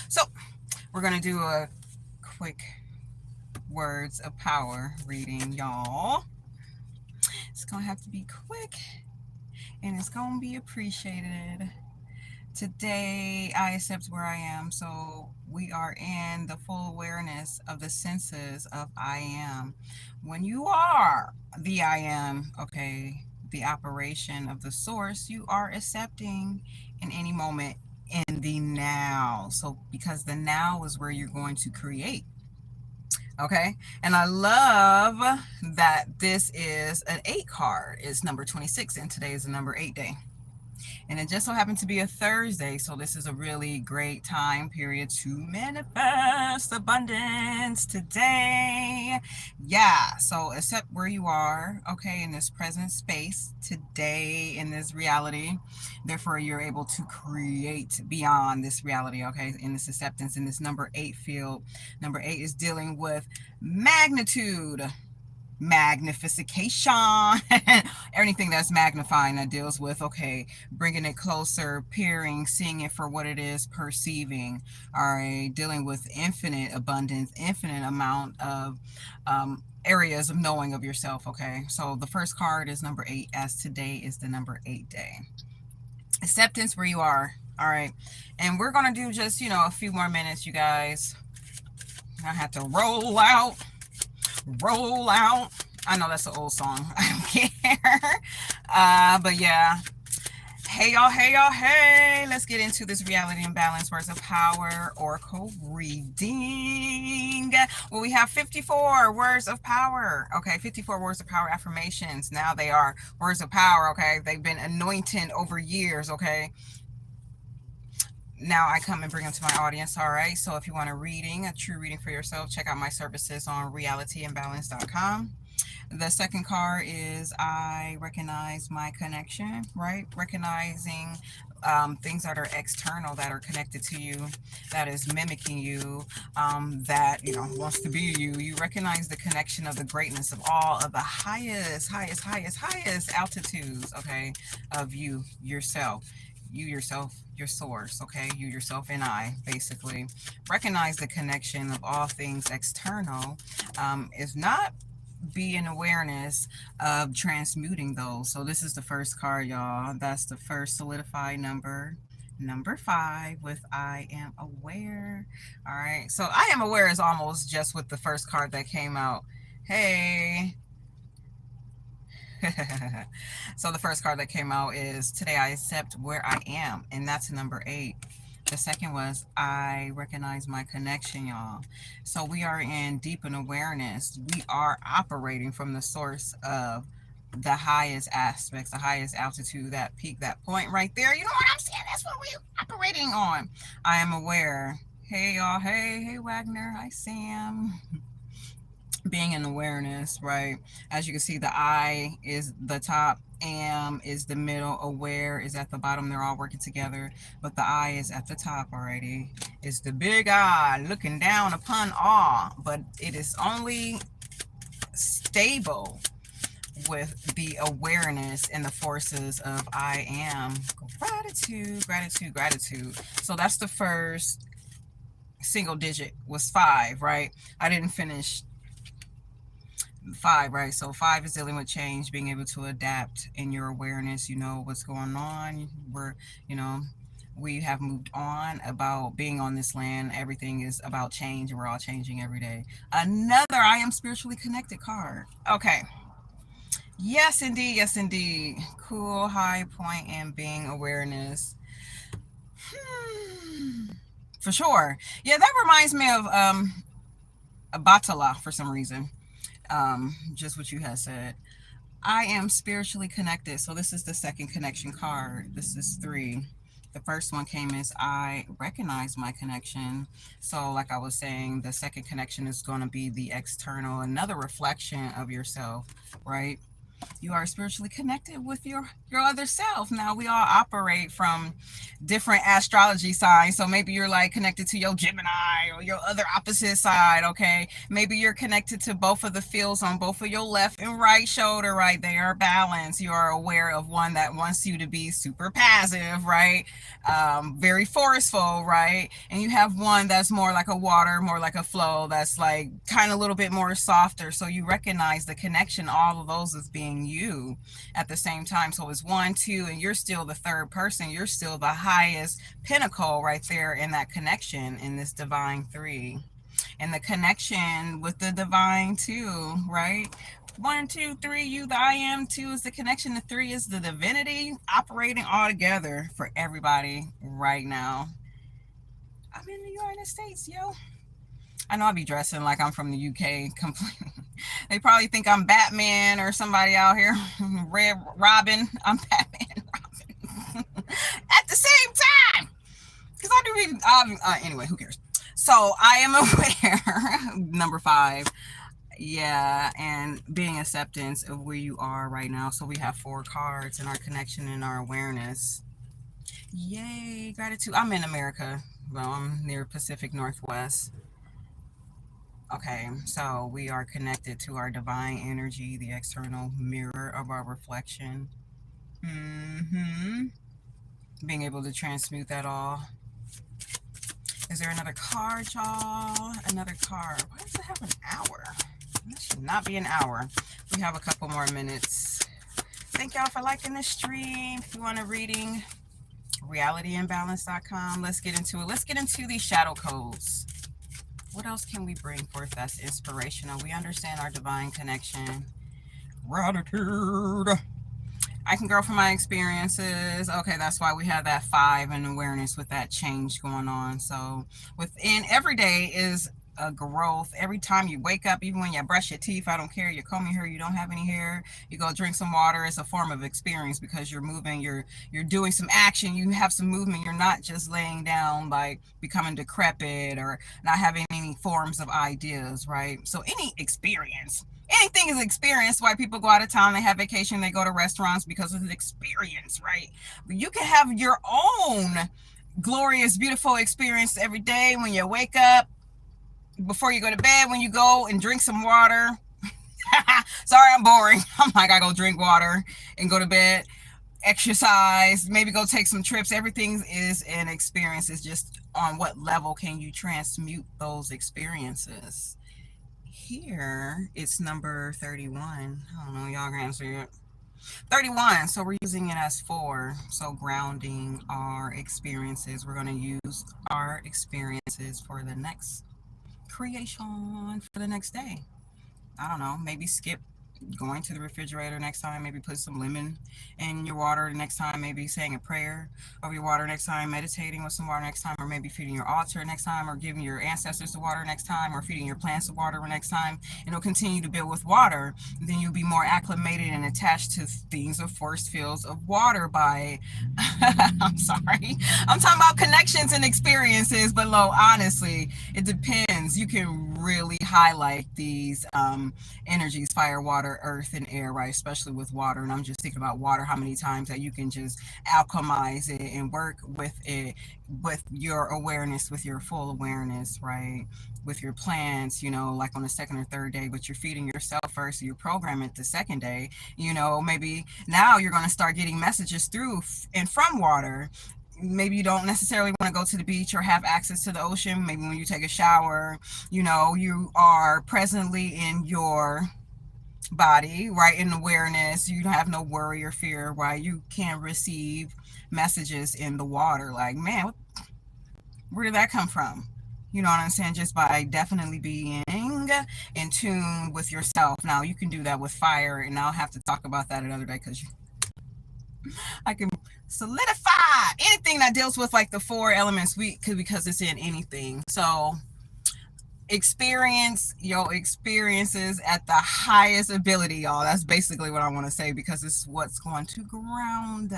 So we're going to do a quick words of power reading, y'all. It's going to have to be quick and it's going to be appreciated. Today, I accept where I am. So we are in the full awareness of the senses of I am. When you are the I am, okay, the operation of the source, you are accepting in any moment in the now. So because the now is where you're going to create. Okay. And I love that this is an 8 card. It's number 26 and today is the number 8 day. And it just so happened to be a Thursday, so this is a really great time period to manifest abundance today. Yeah, so accept where you are, okay, in this present space today, in this reality. Therefore, you're able to create beyond this reality, okay, in this acceptance, in this number 8 field. Number 8 is dealing with magnitude, magnification. Anything that's magnifying, that deals with, okay, bringing it closer, peering, seeing it for what it is, perceiving. All right, dealing with infinite abundance, infinite amount of areas of knowing of yourself. Okay, so the first card is number 8, as today is the number 8 day. Acceptance where you are. All right, and we're gonna do just, a few more minutes, you guys. I have to roll out. Roll out. I know that's an old song. I don't care. But yeah. Hey y'all, hey y'all, hey. Let's get into this reality and balance words of power oracle reading. Well, we have 54 words of power. Okay, 54 words of power affirmations. Now they are words of power. Okay, they've been anointed over years. Okay, now I come and bring them to my audience. All right, so if you want a true reading for yourself, check out my services on realityandbalance.com. The second card is I recognize my connection, right? Recognizing things that are external, that are connected to you, that is mimicking you, that, wants to be you. You recognize the connection of the greatness of all of the highest altitudes, okay, of you, yourself. You yourself, your source, okay? You yourself and I, basically. Recognize the connection of all things external. If not, be in awareness of transmuting those. So this is the first card, y'all. That's the first solidified number. Number 5 with I am aware. All right. So I am aware is almost just with the first card that came out. Hey. So the first card that came out is today I accept where I am, and that's number 8. The second was I recognize my connection, y'all. So we are in deep in awareness. We are operating from the source of the highest aspects, the highest altitude, that peak, that point right there. You know what I'm saying? That's what we're operating on. I am aware. Hey y'all. Hey Wagner. Hi Sam. Being in awareness, right? As you can see, the I is the top, am is the middle, aware is at the bottom. They're all working together, but the I is at the top already. It's the big I looking down upon all, but it is only stable with the awareness and the forces of I am. Gratitude, gratitude, gratitude. So that's the first single digit was 5, right? I didn't finish 5, right? So 5 is dealing with change, being able to adapt in your awareness. You know what's going on. You know, we have moved on about being on this land. Everything is about change, and we're all changing every day. Another I am spiritually connected card. Okay. Yes, indeed. Yes, indeed. Cool, high point, and being awareness. For sure. Yeah, that reminds me of Batala for some reason. Just what you had said. I am spiritually connected. So this is the second connection card. This is 3. The first one came as I recognize my connection. So like I was saying, the second connection is going to be the external, another reflection of yourself, right? You are spiritually connected with your other self. Now we all operate from different astrology signs. So maybe you're like connected to your Gemini or your other opposite side, okay? Maybe you're connected to both of the fields on both of your left and right shoulder, right? They are balanced. You are aware of one that wants you to be super passive, right? Very forceful, right? And you have one that's more like a water, more like a flow, that's like kind of a little bit more softer. So you recognize the connection, all of those as being you at the same time. So it's one, two, and you're still the third person. You're still the highest pinnacle right there in that connection in this divine three. And the connection with the divine two, right? One, two, three, you, the I am. Two is the connection. The three is the divinity operating all together for everybody right now. I'm in the United States, yo. I know I'll be dressing like I'm from the UK completely. They probably think I'm Batman or somebody out here. Red Robin. I'm Batman Robin. At the same time. Because I do read. Anyway, who cares? So I am aware. Number 5. Yeah, and being acceptance of where you are right now. So we have 4 cards in our connection and our awareness. Yay, gratitude. I'm in America. Well, I'm near Pacific Northwest. Okay, so we are connected to our divine energy, the external mirror of our reflection. Being able to transmute that all. Is there another card, y'all? Another card. Why does it have an hour? That should not be an hour. We have a couple more minutes. Thank y'all for liking this stream. If you want a reading, realityimbalance.com. Let's get into it. Let's get into these shadow codes. What else can we bring forth that's inspirational? We understand our divine connection. Gratitude. I can grow from my experiences. Okay, that's why we have that 5 in awareness with that change going on. So within every day is a growth. Every time you wake up, even when you brush your teeth, I don't care, you're combing your hair, you don't have any hair, you go drink some water. It's a form of experience because you're moving, you're doing some action, you have some movement. You're not just laying down like becoming decrepit or not having any forms of ideas, right? So any experience, anything is experience. Why people go out of town, they have vacation, they go to restaurants because of the experience, right? But you can have your own glorious, beautiful experience every day when you wake up, before you go to bed, when you go and drink some water. Sorry, I'm boring. I'm like, I go drink water and go to bed, exercise, maybe go take some trips. Everything is an experience. It's just on what level can you transmute those experiences. Here, it's number 31. I don't know, y'all can answer it. 31, so we're using it as 4. So grounding our experiences. We're going to use our experiences for the next creation for the next day. I don't know, maybe skip going to the refrigerator next time, maybe put some lemon in your water the next time, maybe saying a prayer over your water next time, meditating with some water next time, or maybe feeding your altar next time, or giving your ancestors the water next time, or feeding your plants the water next time. And it'll continue to build with water. Then you'll be more acclimated and attached to things of force fields of water by I'm sorry, I'm talking about connections and experiences, but honestly, it depends. You can really highlight these energies: fire, water, earth, and air, right? Especially with water. And I'm just thinking about water, how many times that you can just alchemize it and work with it, with your awareness, with your full awareness, right? With your plants, like on the second or third day, but you're feeding yourself first, so you program it the second day. Maybe now you're going to start getting messages through and from water. Maybe you don't necessarily want to go to the beach or have access to the ocean. Maybe when you take a shower, you are presently in your body, right? In awareness, you have no worry or fear, right? You can receive messages in the water like, man, where did that come from? You know what I'm saying? Just by definitely being in tune with yourself. Now you can do that with fire, and I'll have to talk about that another day because I can solidify anything that deals with like the 4 elements because it's in anything. So experience your experiences at the highest ability, y'all. That's basically what I want to say, because it's what's going to ground.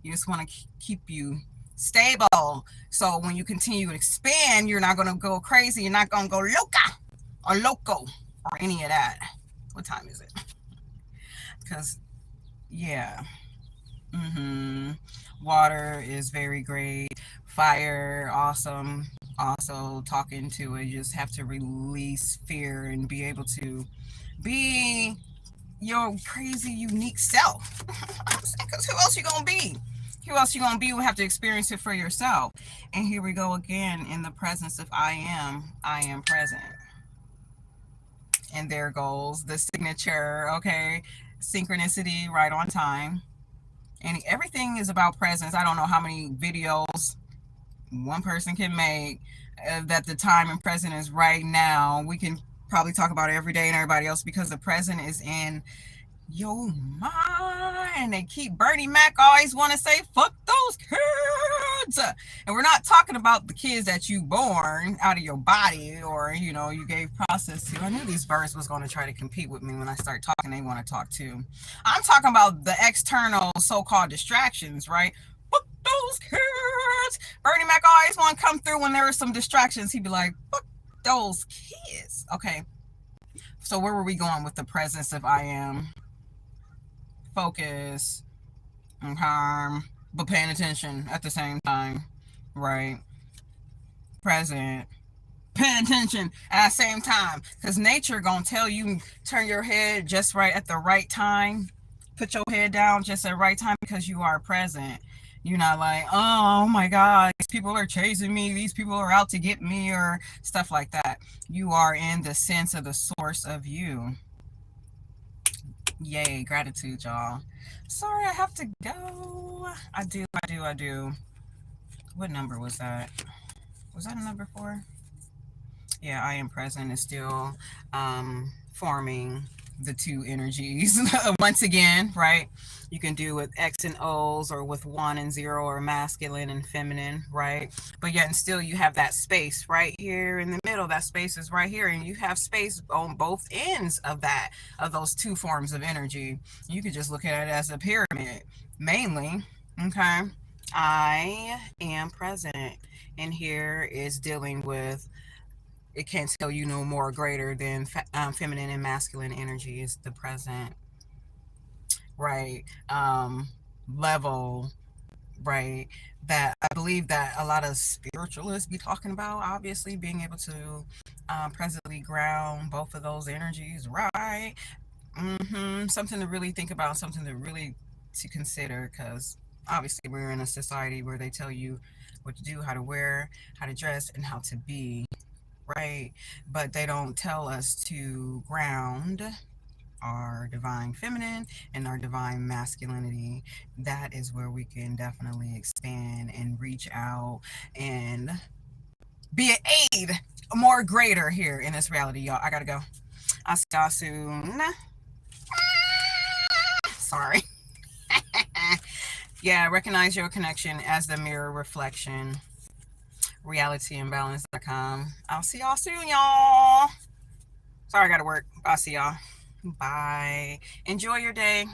You just want to keep you stable. So when you continue to expand, you're not going to go crazy. You're not going to go loca or loco or any of that. What time is it? Because Yeah. Water is very great. Fire, awesome. Also, talking to it, you just have to release fear and be able to be your crazy, unique self. Because who else you gonna be? Who else you gonna be? You have to experience it for yourself. And here we go again in the presence of I am. I am present. And there goes the signature. Okay, synchronicity, right on time. And everything is about presence. I don't know how many videos one person can make that the time and present is right now. We can probably talk about it every day and everybody else because the present is in your mind. They keep Bernie Mac always want to say, fuck those kids. And we're not talking about the kids that you born out of your body or, you gave process to. I knew these birds was going to try to compete with me when I start talking. They want to talk too. I'm talking about the external so-called distractions, right? Fuck those kids. Bernie Mac always want to come through when there were some distractions. He'd be like, fuck those kids. Okay. So where were we going with the presence of I am? Focus and calm, but paying attention at the same time, right? Present, paying attention at the same time, because nature gonna tell you turn your head just right at the right time, put your head down just at the right time because you are present. You're not like, oh my God, these people are chasing me, these people are out to get me, or stuff like that. You are in the sense of the source of you. Yay, gratitude, y'all. Sorry, I have to go. I do. What number was that? Was that a number 4? Yeah, I am present is still forming the two energies once again, right? You can do with X and O's or with 1 and 0 or masculine and feminine, right? But yet and still you have that space right here in the middle. That space is right here, and you have space on both ends of that, of those two forms of energy. You could just look at it as a pyramid mainly. Okay, I am present, and here is dealing with, it can't tell you no more greater than feminine and masculine energy is the present, right? Level, right? That I believe that a lot of spiritualists be talking about, obviously being able to presently ground both of those energies, right? Something to really think about, something to really to consider, because obviously we're in a society where they tell you what to do, how to wear, how to dress, and how to be, right? But they don't tell us to ground our divine feminine and our divine masculinity. That is where we can definitely expand and reach out and be an aid, more greater here in this reality, y'all. I gotta go. I'll see y'all soon. Sorry. Yeah, recognize your connection as the mirror reflection. Realityandbalance.com. I'll see y'all soon, y'all. Sorry, I gotta work. I'll see y'all. Bye. Enjoy your day.